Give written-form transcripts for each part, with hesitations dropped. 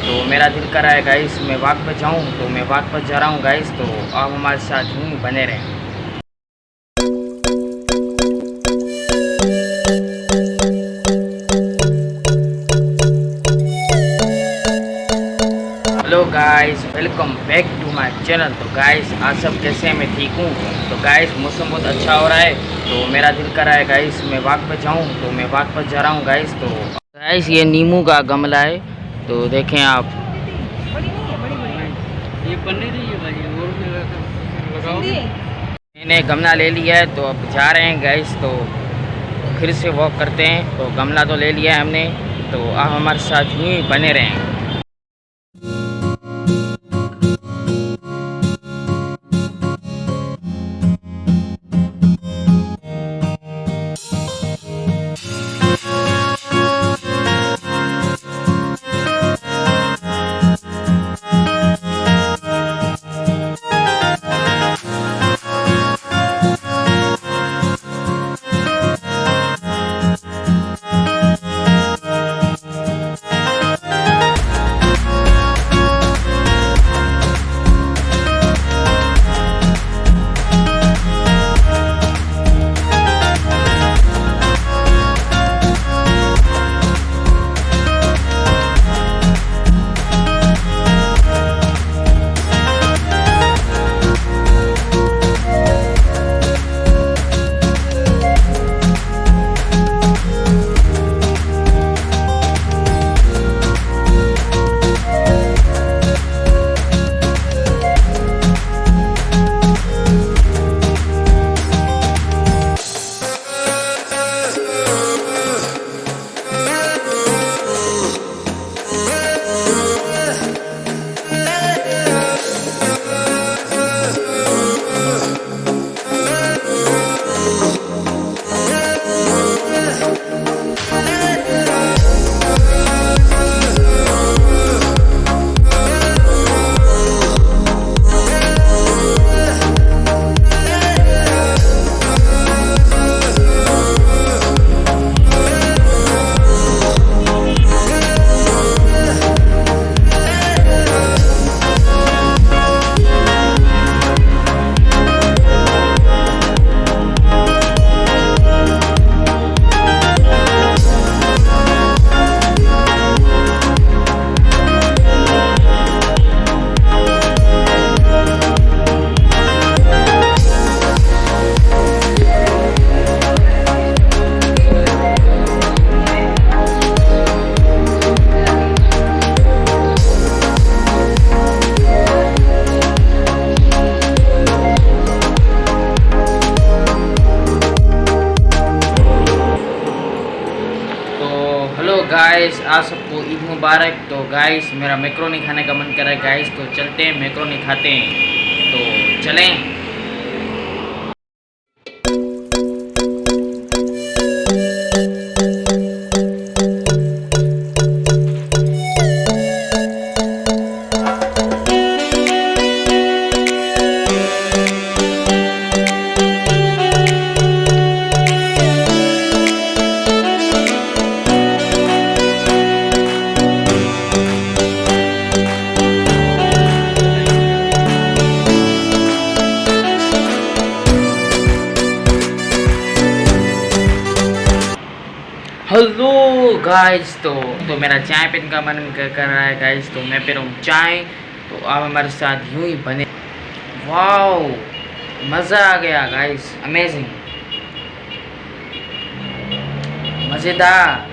तो मेरा दिल कर रहा है गाइस मैं वॉक पर जाऊँ, तो मैं वॉक पर जा रहा हूँ गाइस। तो आप हमारे साथ यूँ ही बने रहें। Hello guys, welcome back to my channel. तो गाइस आज सब कैसे हैं? मैं ठीक हूँ। तो गाइस मौसम बहुत अच्छा हो रहा है, तो मेरा दिल कर रहा है गाइस मैं वॉक पर जाऊँ, तो मैं वॉक पर जा रहा हूँ गाइस। तो गाइस ये नींबू का गमला है, तो देखें आप। बड़ी नहीं है, बड़ी बड़ी ये बनने दीजिए भाई, और भी लगाओ। मैंने गमला ले लिया है, तो अब जा रहे हैं गाइस। तो फिर से वॉक करते हैं। तो गमला तो ले लिया है हमने, तो आप हमारे साथ यूँ ही बने रहें। हेलो गाइस, आप सबको ईद मुबारक। तो गाइस मेरा मैक्रोनी खाने का मन कर रहा है गाइस, तो चलते हैं मैक्रोनी खाते हैं। तो चलें। हेलो गाइस, तो मेरा चाय पीने का मन कर रहा है गाइस, तो मैं पी रहा हूँ चाय। तो आप हमारे साथ यूँ ही बने। वाओ, मज़ा आ गया गाइस, अमेजिंग, मज़ेदार।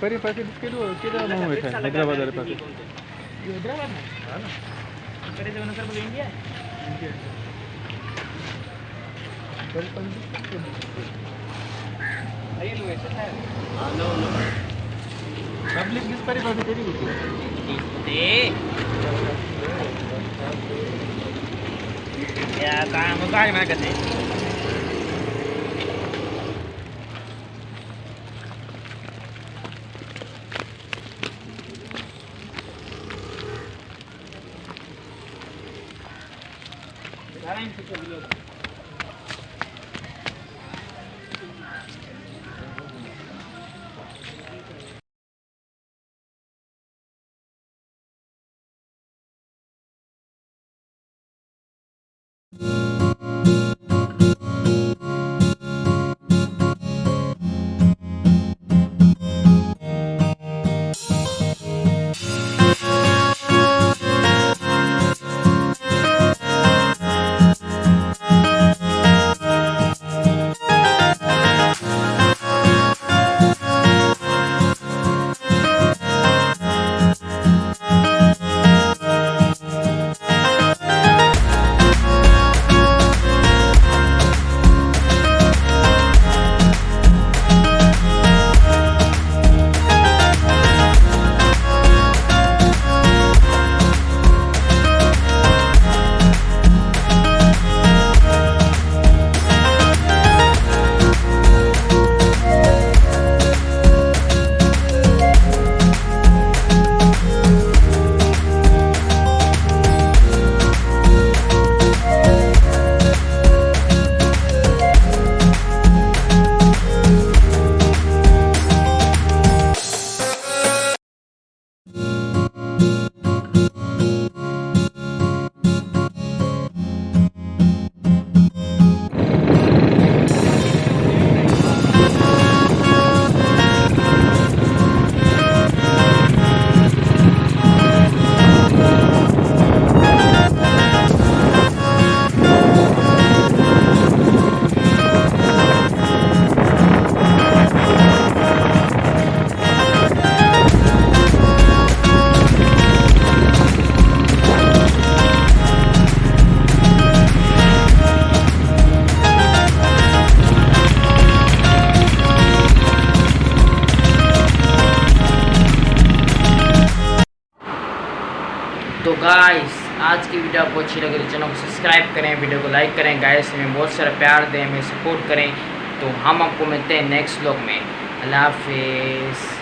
परी पासे केदा मऊ है हैदराबाद वाले पासे ये हैदराबाद में हां ना करे तो सर इंडिया है परी पासे आइए लोग ऐसा है हां नो पब्लिक किस परी पासे तेरी होती दे या काम काय मैं करते तो गाइस आज की वीडियो आपको अच्छी लगी तो चैनल को सब्सक्राइब करें, वीडियो को लाइक करें, गाइस हमें बहुत सारा प्यार दें, हमें सपोर्ट करें। तो हम आपको मिलते हैं नेक्स्ट व्लॉग में। अल्लाह हाफिज़।